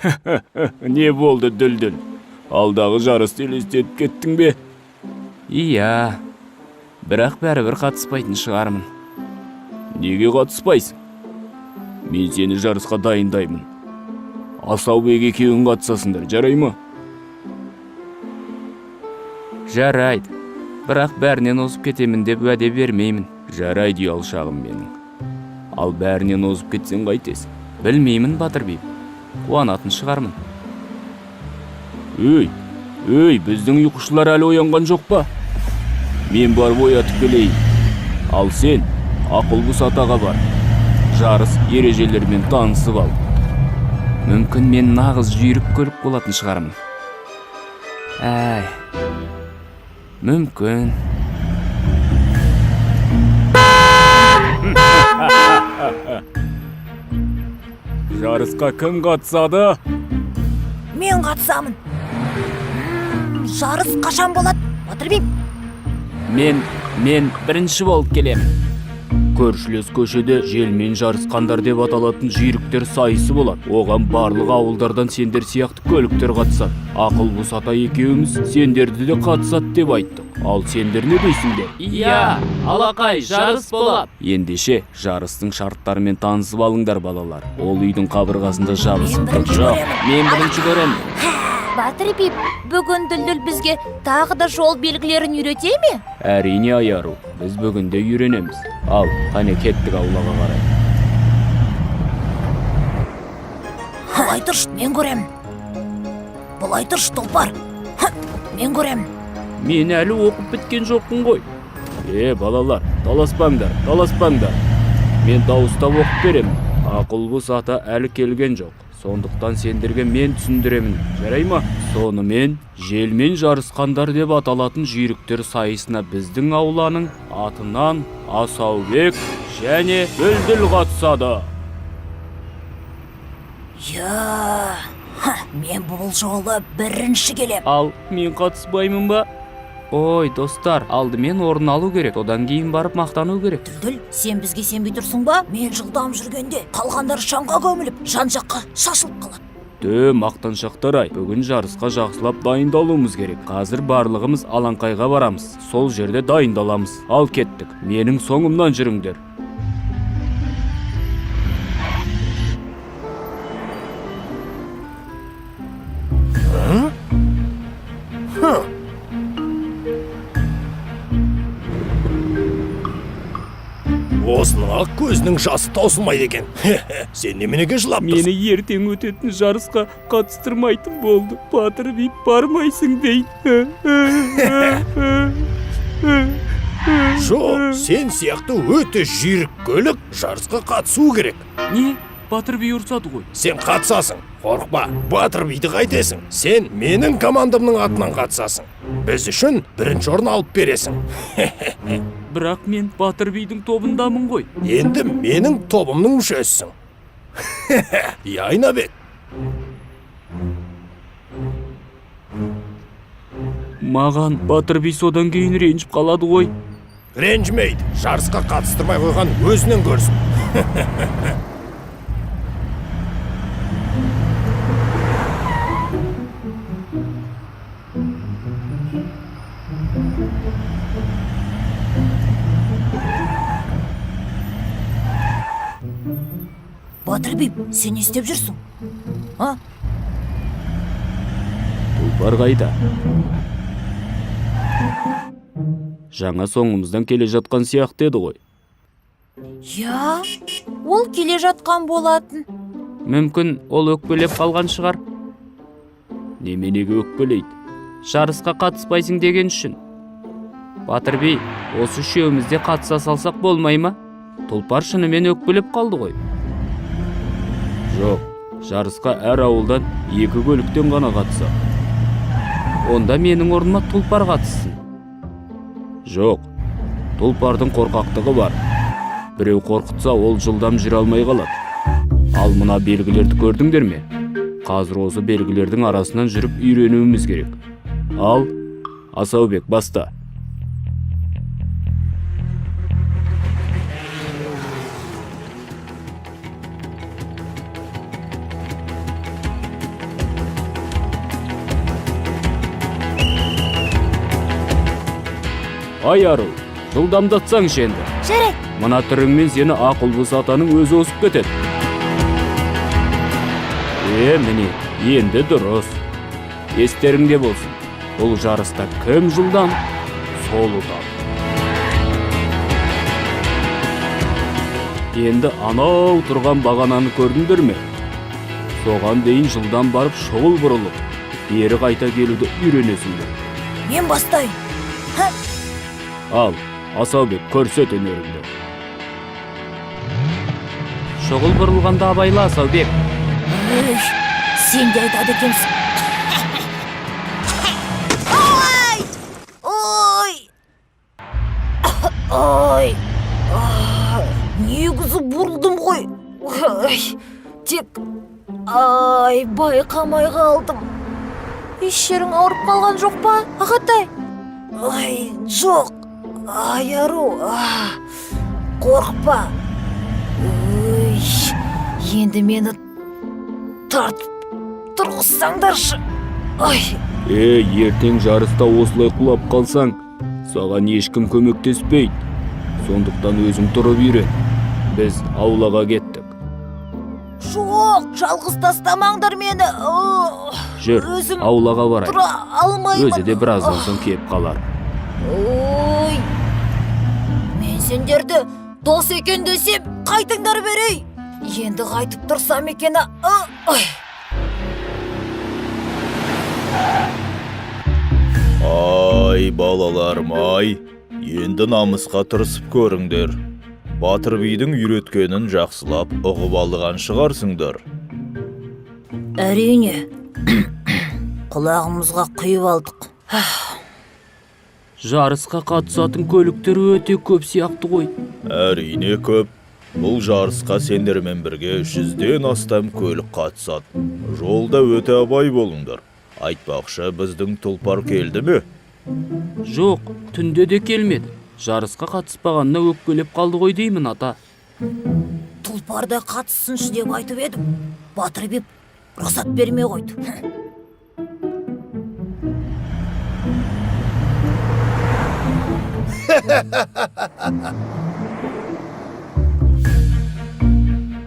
Не болды Дүлдүл? Алдағы жарысты елестетіп кеттің бе? Иә, бірақ бәрібір қатыспайтын шығармын. Неге қатыспайсың? Мен сені жарысқа дайындаймын. Асаубек екеуің қатысасыңдар, жарай ма? Жарайды, бірақ бәрінен озып кетемін деп уәде бермеймін. Жарайды ұялшағым менің. Ал бәрінен озып кетсең қайтесің? Білмеймін, Батыр би. Қуанатын шығармын. Өй, біздің ұйқышылар әлі оянған жоқ па? Мен барып оятып келейін. Ал сен Ақылбұс атаға бар. Жарыс ережелерімен танысып ал. Мүмкін мен нағыз жүйрік көлік болатын шығармын. Әй, мүмкін. Жарысқа кім қатысады? Мен қатысамын. Жарыс қашан болады, Батыр би? Мен бірінші болып келем. Көршілес көшеде желмен жарысқандар деп аталатын жүйріктер сайысы болады. Оған барлық ауылдардан сендер сияқты көліктер қатысады. Ақылбұс ата екеуміз сендерді де қатысады деп айттық. Ал сендер не дейсіңдер? Иә, алақай, жарыс болады. Ендеше жарыстың шарттарымен танысып алыңдар балалар. Ол үйдің қабырғасында Мен жабысып бірінші тұр. көремін. Мен бірінші көремін. Батыр би, бүгін Дүлдүл бізге тағы да жол белгілерін үйрете ме? Әрине Аяру, біз бүгінде үйренеміз. Ал, қане кеттік аулаға қарай. Былай тұршы, мен көремін. Былай тұршы, Тұлпар. Мен көремін. Мен әлі оқып біткен жоқпын ғой. Балалар, таласпаңдар. Мен дауыстап оқып беремін. Ақылбұс ата әлі келген жоқ. Сондықтан сендерге мен түсіндіремін, жарай ма? Сонымен желмен жарысқандар деп аталатын жүйріктер сайысына біздің ауланың атынан Асаубек және Дүлдүл қатысады. Я, мен бұл жолы бірінші келем. Ал мен қатыспаймын ба? Ой, достар, алдымен орын алу керек, одан кейін барып мақтану керек. Дүлдүл, сен бізге сенбей тұрсың ба? Мен жылдам жүргенде қалғандар шаңға көміліп, жан-жаққа шашылып қалады. Мақтаншақтар-ай, бүгін жарысқа жақсылап дайындалуымыз керек. Қазір барлығымыз алаңқайға барамыз. Сол жерде дайындаламыз. Ал кеттік. Менің соңымнан жүріңдер. Осының ақ көзінің жасы таусылмайды екен. Сен неменеге жылап тұрсың? Мені ертең өтетін жарысқа қатыстырмайтын болды. Батыр би бармайсың дейді. Жоқ, сен сияқты өте жүйрік көлік жарысқа қатысу керек. Не? Батыр би ұрсады ғой. Сен қатысасың. Қорықпа, Батыр биді қайтесің. Сен менің командамның атынан қатысасың. Біз үшін бірінші орын алып бересің. Бірақ мен Батыр бидің тобындамын ғой. Енді менің тобымның мүшесісің. Айнабек. Маған Батыр би содан кейін ренжіп қалады ғой. Ренжімейді. Жарысқа қатыстырмай қойған өзінен көрсін. Батыр би, сен не істеп жүрсің? Тұлпар қайда? Жаңа соңымыздан келе жатқан сияқты еді ғой. Я, ол келе жатқан болатын. Мүмкін ол өкпелеп қалған шығар. Неменеге өкпелейді? Жарысқа қатыспайсың деген үшін. Батыр би, осы үшеумізде қатыса салсақ болмай ма? Тұлпар шынымен өкпелеп қалды ғой. Жоқ, жарысқа әр ауылдан 2 көліктен ғана қатыса. Онда менің орныма Тұлпар қатыссын. Жоқ, Тұлпардың қорқақтығы бар. Біреу қорқытса, ол жылдам жүре алмай қалады. Ал мына белгілерді көрдіңдер ме? Қазір осы белгілердің арасынан жүріп үйренуіміз керек. Ал, Асаубек, баста. Ай ару, жылдамдатсаңшы енді. жарайды. Мына түріңмен сені ақылбы сатаның өзі осып кетеді. Міне, енді дұрыс. Естеріңде болсын. Бұл жарыста кім жылдам, сол ұтады. Енді анау тұрған бағананы көрдіңдер ме? Соған дейін жылдам барып шұғыл бұрылып, бері қайта келуді үйренесіңдер. Мен бастайын. Ал, Асаубек, көрсет өнеріңді. Шұғыл бұрылғанда абайла, Асаубек. Ой, сен де айтады екенсің. Ой! Ой! Ой! Негізі бұрылдым ғой. Ой, тек байқамай қалдым. Еш жерің ауырып қалған жоқ па, Ағатай? Ой, жоқ. Ай, ару, қорықпа. Ой, енді мені тартып тұрғызсаңдаршы. Ой, Ертең жарыста осылай құлап қалсаң, саған ешкім көмектеспейді. Сондықтан өзің тұрып үйрен. Біз аулаға кеттік. жоқ, жалғыз тастамаңдар мені. Жүр, Өзім аулаға барайық. тұра алмаймын. Өзі де біраздан соң келіп қалар. Ой, мен сендерді дос екен десем, қайтыңдар берей. Енді қайтып тұрсам екен. Ой. Ай, балаларым, ай, енді намысқа тырысып көріңдер. Батыр бидің үйреткенін жақсылап ұғып алған шығарсыңдар. Әрине, құлағымызға құйып алдық. Жарысқа қатысатын көліктер өте көп сияқты ғой. Әрине көп. Бұл жарысқа сендермен бірге 100-ден астам көлік қатысады. Жолда өте абай болыңдар. Айтпақшы, біздің тұлпар келді ме? Жоқ, түнде де келмеді. Жарысқа қатыспағанына өкпелеп қалды ғой деймін, ата. Тұлпарда қатысыншы деп айтып едім. Батыр беп рұқсат бермей қойды.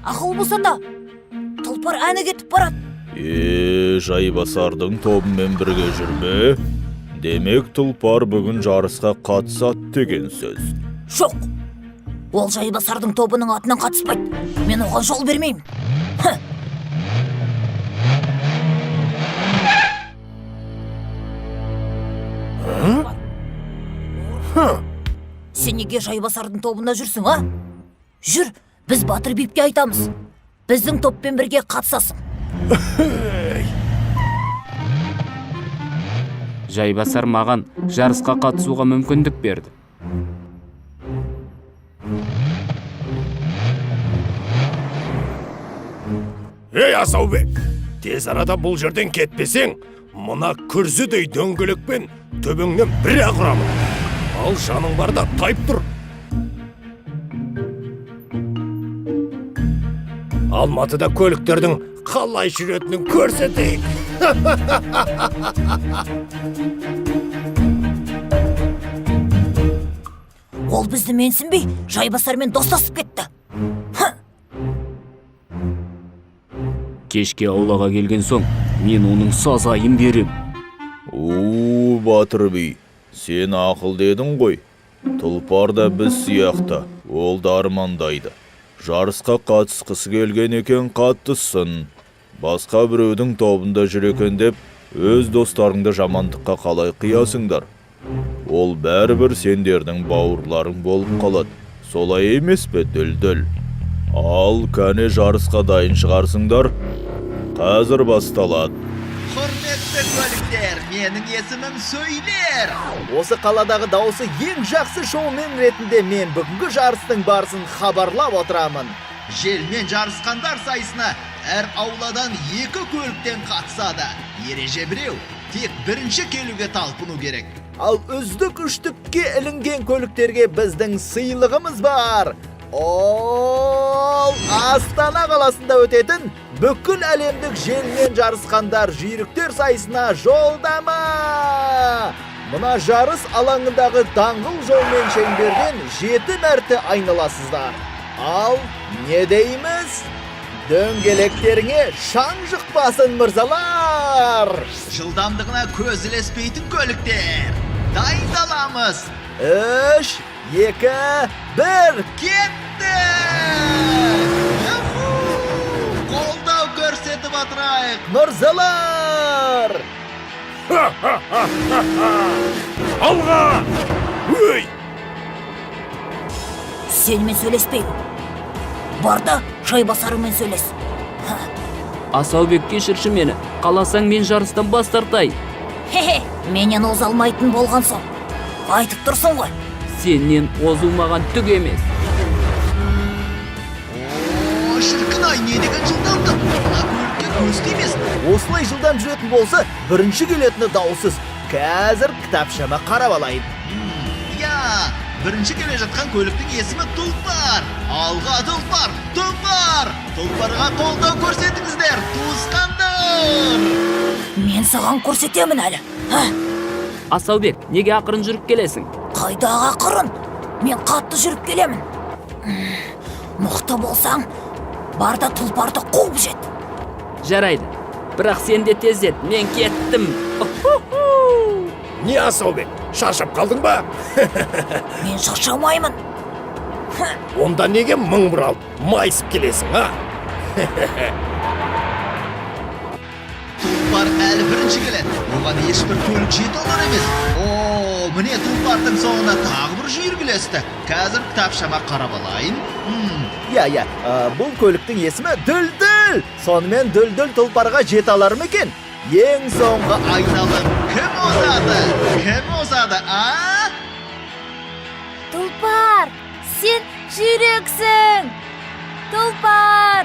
Ақыл болса да, тұлпар әні кетіп барады. Жайбасардың тобымен бірге жүрме? Демек тұлпар бүгін жарысқа қатысады деген сөз. Жоқ, ол Жайбасардың тобының атынан қатыспайды. Мен оған жол бермеймін. Сен неге Жайбасардың тобында жүрсің, а? Жүр, біз Батыр бипке айтамыз. Біздің топпен бірге қатысасың. Жайбасар маған жарысқа қатысуға мүмкіндік берді. Асаубек, тез арада бұл жерден кетпесең, мына күрзідей дөңгелекпен төбеңнен бір-ақ ұрамын. Ал жаның барда тайып тұр. Алматыда көліктердің қалай жүретінін көрсетейік. Ол бізді менсінбей, Жайбасармен достасып кетті. Кешке аулаға келген соң, мен оның сазайын берем. Батыр би, сен ақыл дедің ғой. Тұлпар да біз сияқты, ол да армандайды. Жарысқа қатысқысы келген екен қатыссын. Басқа біреудің тобында жүр екен деп, өз достарыңды жамандыққа қалай қиясыңдар. Ол бәрібір сендердің бауырларың болып қалады. Солай емес пе, дүлдүл? Ал кәне жарысқа дайын шығарсыңдар. Қазір басталады. Құрметті көліктер, менің есімім Сөйлер. Осы қаладағы дауысы ең жақсы шоумен ретінде мен бүгінгі жарыстың барысын хабарлап отырамын. Желмен жарысқандар сайысына әр ауладан 2 көліктен қатысады. Ереже біреу, тек бірінші келуге талпыну керек. Ал үздік үштікке ілінген көліктерге біздің сыйлығымыз бар. Ол Астана қаласында өтетін бүкіл әлемдік желмен жарысқандар жүйріктер сайысына жолдама. мына жарыс алаңындағы даңғыл жолмен шеңберден 7 мәрте айналасыздар. Ал не дейміз? Дөңгелектеріңе шаң жықпасын, мырзалар! Жылдамдығына көз ілеспейтін көліктер. Дайындаламыз. 3, 2, 1, кетті! Қолдау көрсетіп атырайық, мырзалар! Алға! Өй! Сенімен сөйлеспеймін. Барда Шайбасарыңмен сөйлес. Асаубек, кешірші мені. Қаласаң мен жарыстан бас тартайын. Хе-хе, менен оз алмайтын болған соң. Айтып тұрсың ғой. Сенен озылмаған түк емес. Шіркін-ай, не деген жылдамдық? Мына көлікке көз тимес. Осылай жылдам жүретін болса, бірінші келетіні даусыз. Қазір кітапшама қарап алайын. Я, бірінші келе жатқан көліктің есімі Тұлпар. Алға Тұлпар, Тұлпар! Тұлпарға қолдау көрсетіңіздер, туысқандар! Мен саған көрсетемін әлі. Асаубек, неге ақырын жүріп келесің? Қайдағы ақырын? Мен қатты жүріп келемін. Мықты болсаң, барда Тұлпарды қуып жет. Жарайды. Бірақ сен де тездет, мен кеттім. Не Асаубек, шаршап қалдың ба? Мен шаршамаймын. Онда неге мың бұралып, майысып келесің, а? Тұлпар әлі бірінші келеді. Оған ешбір көлік жете алар емес. Міне Тұлпардың соңында тағы бір жүйрік ілесті. Қазір кітапшама қарап алайын. Я, бұл көліктің есімі Дүлдүл. Сонымен Дүлдүл Тұлпарға жете алар ма екен? Ең соңғы айналым кім озады? Кім озады, а? Тұлпар, сен жүйрексің. Тұлпар!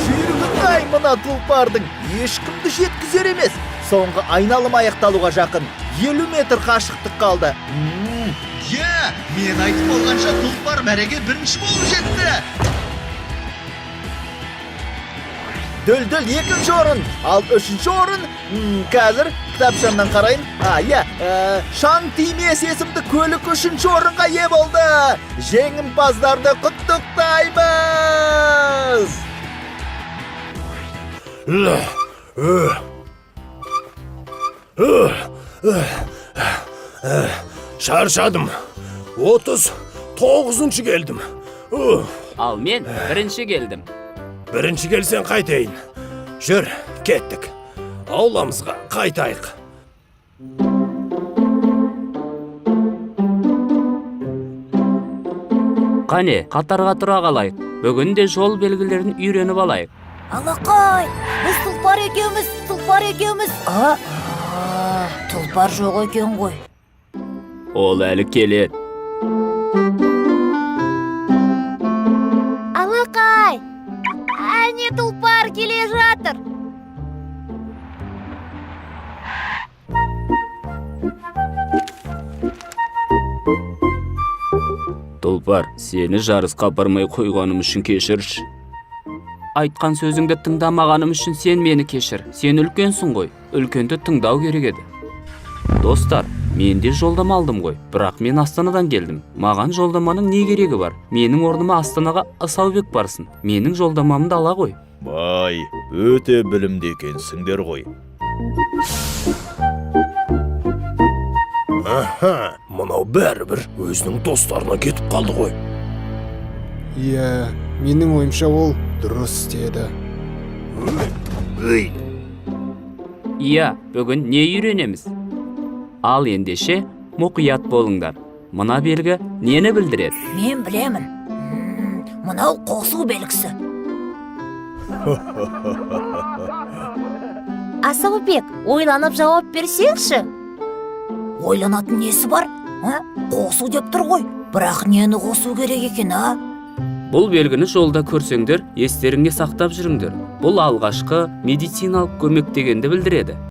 Жүйрігін мына Тұлпардың ешкімді жеткізер емес. Соңғы айналым аяқталуға жақын 50 метр қашықтық қалды. Мен айтып болғанша Тұлпар мәреге бірінші болып жетті. Дүлдүл екінші орын, ал үшінші орын. Қазір кітапшамнан қарайын. Шаң тимес есімді көлік үшінші орынға ие болды. Жеңімпаздарды құттықтаймыз. Шаршадым. 39-шы келдім. Ал мен бірінші келдім. Бірінші келсен қайтайын. Жүр, кеттік. Ауламызға қайтайық. Қане, қатарға тұра қалайық. Бүгін де жол белгілерін үйреніп алайық. Алақай, біз Тұлпар екеуміз. Тұлпар жоқ екен ғой. Ол әлі келеді. Алақай, әне Тұлпар келе жатыр. Тұлпар, сені жарысқа бармай қойғаным үшін кешірші. Айтқан сөзіңді тыңдамағаным үшін сен мені кешір. Сен үлкенсің ғой, үлкенді тыңдау керек еді. Достар, мен де жолдама алдым ғой, бірақ мен Астанадан келдім. Маған жолдаманың не керегі бар? Менің орныма Астанаға Асаубек барсын. Менің жолдамамды ала ғой. Бай, өте білімді екенсіңдер ғой. Мынау бәрібір өзінің достарына кетіп қалды ғой. Иә, менің ойымша ол дұрыс істеді. Иә, бүгін не үйренеміз? Ал ендеше мұқият болыңдар. Мына белгі нені білдіреді? Мен білемін. Мынау қосу белгісі. Асаубек, ойланып жауап берсеңші. Ойланатын несі бар? Қосу деп тұр ғой. Бірақ нені қосу керек екен, а? Бұл белгіні жолда көрсеңдер, естеріңде сақтап жүріңдер. Бұл алғашқы медициналық көмек дегенді білдіреді.